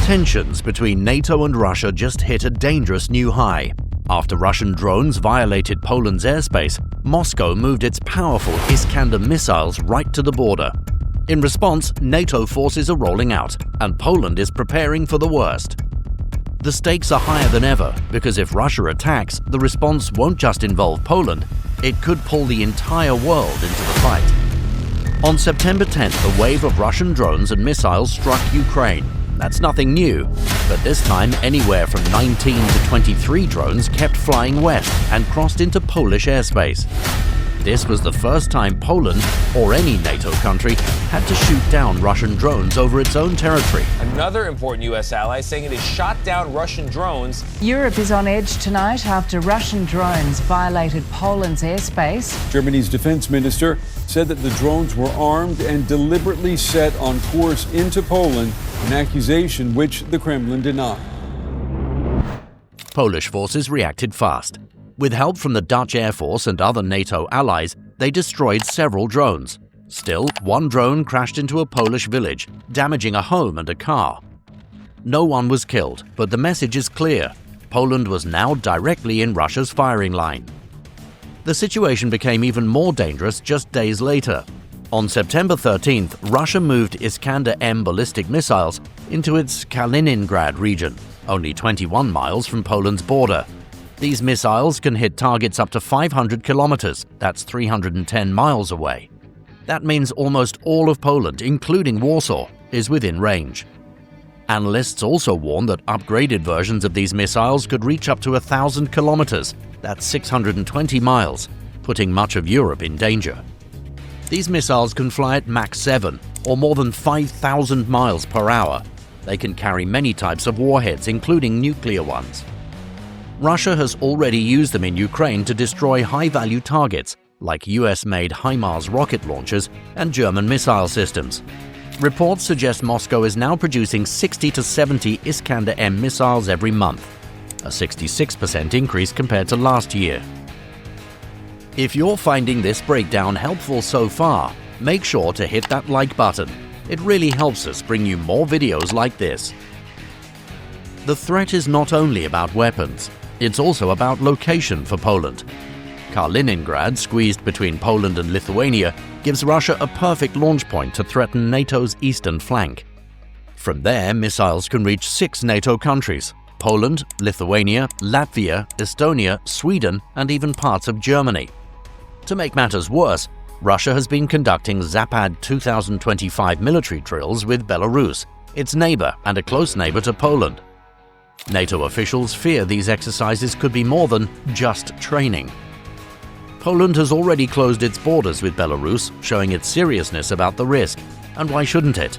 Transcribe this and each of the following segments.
Tensions between NATO and Russia just hit a dangerous new high. After Russian drones violated Poland's airspace, Moscow moved its powerful Iskander missiles right to the border. In response, NATO forces are rolling out, and Poland is preparing for the worst. The stakes are higher than ever because if Russia attacks, the response won't just involve Poland, it could pull the entire world into the fight. On September 10th, a wave of Russian drones and missiles struck Ukraine. That's nothing new, but this time anywhere from 19 to 23 drones kept flying west and crossed into Polish airspace. This was the first time Poland, or any NATO country, had to shoot down Russian drones over its own territory. Another important U.S. ally saying it has shot down Russian drones. Europe is on edge tonight after Russian drones violated Poland's airspace. Germany's defense minister said that the drones were armed and deliberately set on course into Poland, an accusation which the Kremlin denied. Polish forces reacted fast. With help from the Dutch Air Force and other NATO allies, they destroyed several drones. Still, one drone crashed into a Polish village, damaging a home and a car. No one was killed, but the message is clear. Poland was now directly in Russia's firing line. The situation became even more dangerous just days later. On September 13th, Russia moved Iskander-M ballistic missiles into its Kaliningrad region, only 21 miles from Poland's border. These missiles can hit targets up to 500 kilometers, that's 310 miles away. That means almost all of Poland, including Warsaw, is within range. Analysts also warn that upgraded versions of these missiles could reach up to 1,000 kilometers, that's 620 miles, putting much of Europe in danger. These missiles can fly at Mach 7, or more than 5,000 miles per hour. They can carry many types of warheads, including nuclear ones. Russia has already used them in Ukraine to destroy high-value targets, like US-made HIMARS rocket launchers and German missile systems. Reports suggest Moscow is now producing 60 to 70 Iskander-M missiles every month, a 66% increase compared to last year. If you're finding this breakdown helpful so far, make sure to hit that like button. It really helps us bring you more videos like this. The threat is not only about weapons, it's also about location for Poland. Kaliningrad, squeezed between Poland and Lithuania, gives Russia a perfect launch point to threaten NATO's eastern flank. From there, missiles can reach 6 NATO countries: Poland, Lithuania, Latvia, Estonia, Sweden, and even parts of Germany. To make matters worse, Russia has been conducting Zapad 2025 military drills with Belarus, its neighbor and a close neighbor to Poland. NATO officials fear these exercises could be more than just training. Poland has already closed its borders with Belarus, showing its seriousness about the risk, and why shouldn't it?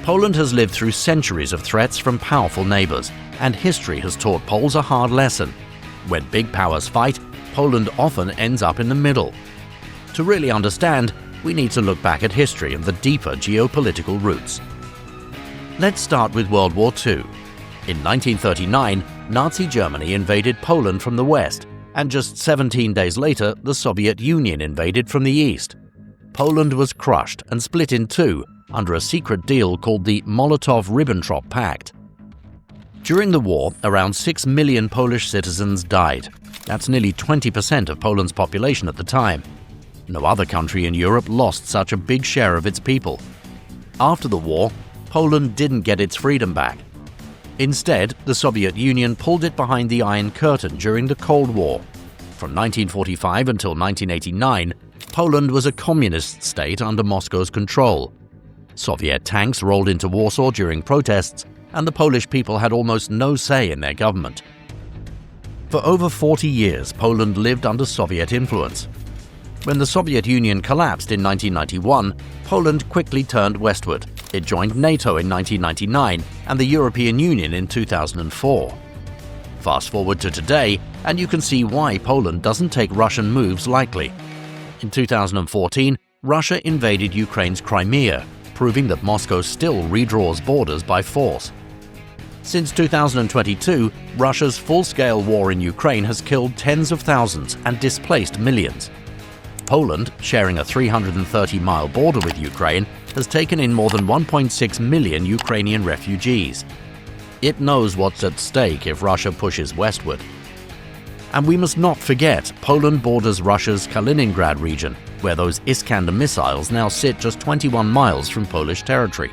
Poland has lived through centuries of threats from powerful neighbors, and history has taught Poles a hard lesson. When big powers fight, Poland often ends up in the middle. To really understand, we need to look back at history and the deeper geopolitical roots. Let's start with World War II. In 1939, Nazi Germany invaded Poland from the west, and just 17 days later, the Soviet Union invaded from the east. Poland was crushed and split in two under a secret deal called the Molotov-Ribbentrop Pact. During the war, around 6 million Polish citizens died. That's nearly 20% of Poland's population at the time. No other country in Europe lost such a big share of its people. After the war, Poland didn't get its freedom back. Instead, the Soviet Union pulled it behind the Iron Curtain during the Cold War. From 1945 until 1989, Poland was a communist state under Moscow's control. Soviet tanks rolled into Warsaw during protests, and the Polish people had almost no say in their government. For over 40 years, Poland lived under Soviet influence. When the Soviet Union collapsed in 1991, Poland quickly turned westward. It joined NATO in 1999 and the European Union in 2004. Fast forward to today, and you can see why Poland doesn't take Russian moves lightly. In 2014, Russia invaded Ukraine's Crimea, proving that Moscow still redraws borders by force. Since 2022, Russia's full-scale war in Ukraine has killed tens of thousands and displaced millions. Poland, sharing a 330-mile border with Ukraine, has taken in more than 1.6 million Ukrainian refugees. It knows what's at stake if Russia pushes westward. And we must not forget Poland borders Russia's Kaliningrad region, where those Iskander missiles now sit just 21 miles from Polish territory.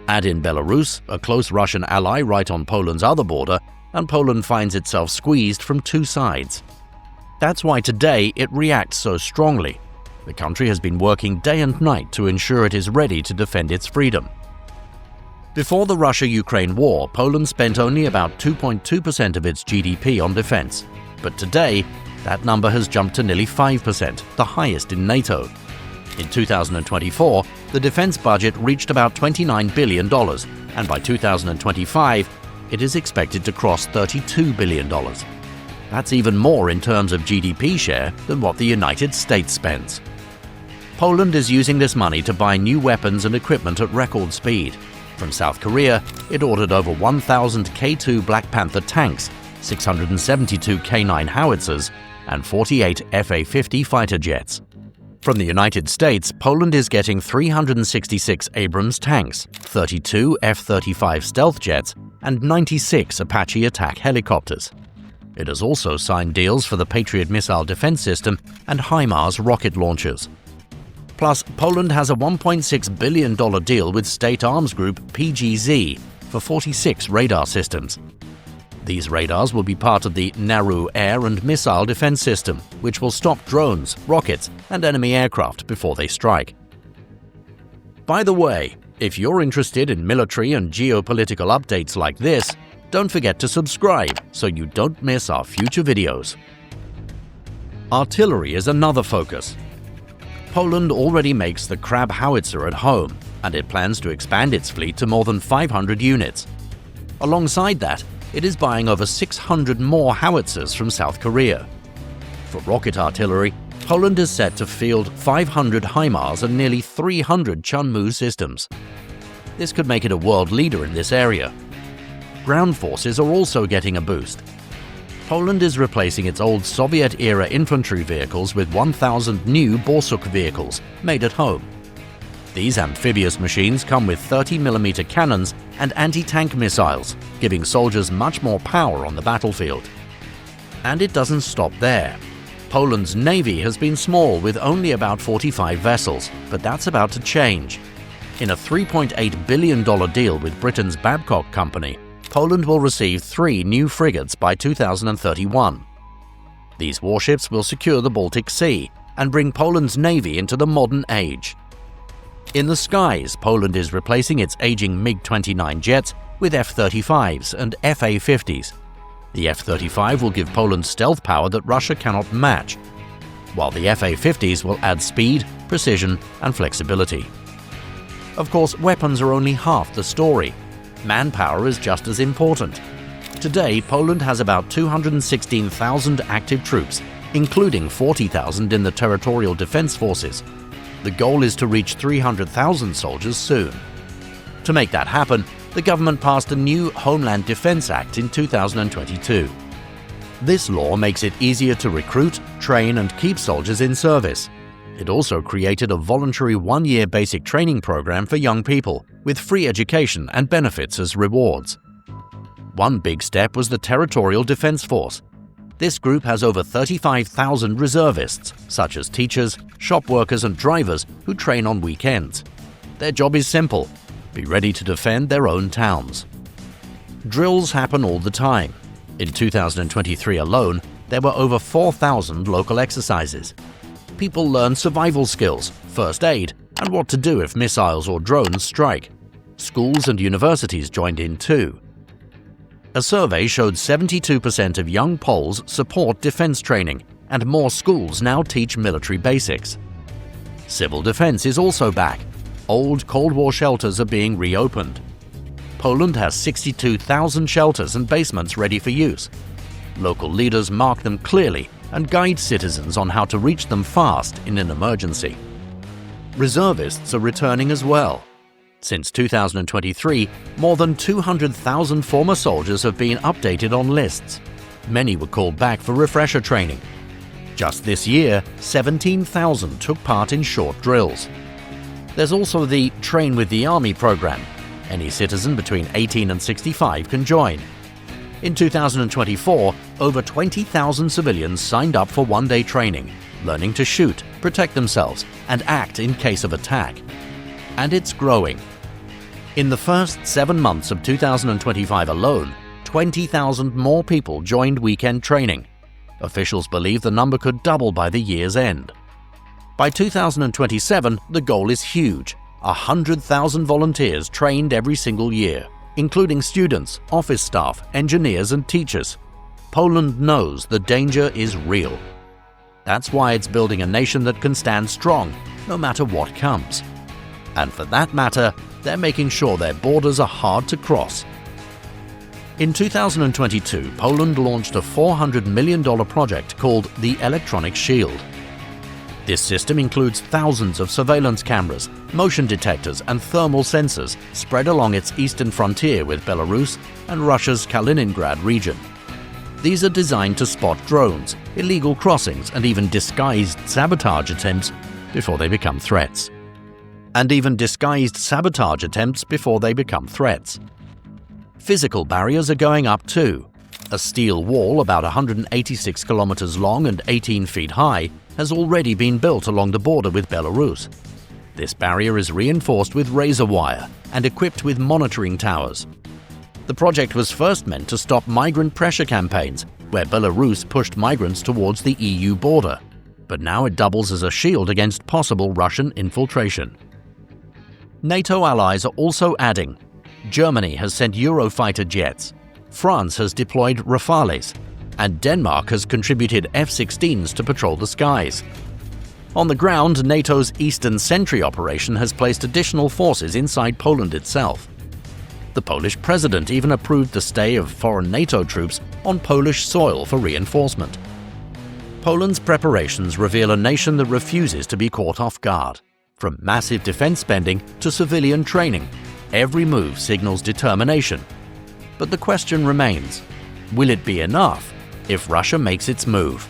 Add in Belarus, a close Russian ally right on Poland's other border, and Poland finds itself squeezed from two sides. That's why today it reacts so strongly. The country has been working day and night to ensure it is ready to defend its freedom. Before the Russia-Ukraine war, Poland spent only about 2.2% of its GDP on defense. But today, that number has jumped to nearly 5%, the highest in NATO. In 2024, the defense budget reached about $29 billion, and by 2025, it is expected to cross $32 billion. That's even more in terms of GDP share than what the United States spends. Poland is using this money to buy new weapons and equipment at record speed. From South Korea, it ordered over 1,000 K2 Black Panther tanks, 672 K9 howitzers, and 48 Fa-50 fighter jets. From the United States, Poland is getting 366 Abrams tanks, 32 F-35 stealth jets, and 96 Apache attack helicopters. It has also signed deals for the Patriot missile defense system and HIMARS rocket launchers. Plus, Poland has a $1.6 billion deal with state arms group PGZ for 46 radar systems. These radars will be part of the Naru air and missile defense system, which will stop drones, rockets, and enemy aircraft before they strike. By the way, if you're interested in military and geopolitical updates like this, don't forget to subscribe so you don't miss our future videos. Artillery is another focus. Poland already makes the Krab howitzer at home, and it plans to expand its fleet to more than 500 units. Alongside that, it is buying over 600 more howitzers from South Korea. For rocket artillery, Poland is set to field 500 HIMARS and nearly 300 Chunmoo systems. This could make it a world leader in this area. Ground forces are also getting a boost. Poland is replacing its old Soviet-era infantry vehicles with 1,000 new Borsuk vehicles made at home. These amphibious machines come with 30mm cannons and anti-tank missiles, giving soldiers much more power on the battlefield. And it doesn't stop there. Poland's navy has been small with only about 45 vessels, but that's about to change. In a $3.8 billion deal with Britain's Babcock Company, Poland will receive 3 new frigates by 2031. These warships will secure the Baltic Sea and bring Poland's navy into the modern age. In the skies, Poland is replacing its aging MiG-29 jets with F-35s and Fa-50s. The F-35 will give Poland stealth power that Russia cannot match, while the Fa-50s will add speed, precision, and flexibility. Of course, weapons are only half the story. Manpower is just as important. Today, Poland has about 216,000 active troops, including 40,000 in the territorial defense forces. The goal is to reach 300,000 soldiers soon. To make that happen, the government passed a new Homeland Defense Act in 2022. This law makes it easier to recruit, train, and keep soldiers in service. It also created a voluntary 1-year basic training program for young people, with free education and benefits as rewards. One big step was the Territorial Defense Force. This group has over 35,000 reservists, such as teachers, shop workers, and drivers who train on weekends. Their job is simple: be ready to defend their own towns. Drills happen all the time. In 2023 alone, there were over 4,000 local exercises. People learn survival skills, first aid, and what to do if missiles or drones strike. Schools and universities joined in too. A survey showed 72% of young Poles support defense training, and more schools now teach military basics. Civil defense is also back. Old Cold War shelters are being reopened. Poland has 62,000 shelters and basements ready for use. Local leaders mark them clearly and guide citizens on how to reach them fast in an emergency. Reservists are returning as well. Since 2023, more than 200,000 former soldiers have been updated on lists. Many were called back for refresher training. Just this year, 17,000 took part in short drills. There's also the Train with the Army program. Any citizen between 18 and 65 can join. In 2024, over 20,000 civilians signed up for one-day training, learning to shoot, protect themselves, and act in case of attack. And it's growing. In the first 7 months of 2025 alone, 20,000 more people joined weekend training. Officials believe the number could double by the year's end. By 2027, the goal is huge: 100,000 volunteers trained every single year, including students, office staff, engineers, and teachers. Poland knows the danger is real. That's why it's building a nation that can stand strong, no matter what comes. And for that matter, they're making sure their borders are hard to cross. In 2022, Poland launched a $400 million project called the Electronic Shield. This system includes thousands of surveillance cameras, motion detectors, and thermal sensors spread along its eastern frontier with Belarus and Russia's Kaliningrad region. These are designed to spot drones, illegal crossings, and even disguised sabotage attempts before they become threats. Physical barriers are going up too. A steel wall about 186 kilometers long and 18 feet high has already been built along the border with Belarus. This barrier is reinforced with razor wire and equipped with monitoring towers. The project was first meant to stop migrant pressure campaigns, where Belarus pushed migrants towards the EU border, but now it doubles as a shield against possible Russian infiltration. NATO allies are also adding. Germany has sent Eurofighter jets, France has deployed Rafales, and Denmark has contributed F-16s to patrol the skies. On the ground, NATO's Eastern Sentry operation has placed additional forces inside Poland itself. The Polish president even approved the stay of foreign NATO troops on Polish soil for reinforcement. Poland's preparations reveal a nation that refuses to be caught off guard. From massive defense spending to civilian training, every move signals determination. But the question remains, will it be enough if Russia makes its move?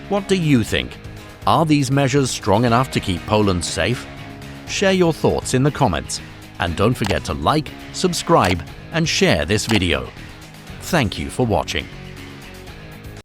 What do you think? Are these measures strong enough to keep Poland safe? Share your thoughts in the comments, and don't forget to like, subscribe, and share this video. Thank you for watching.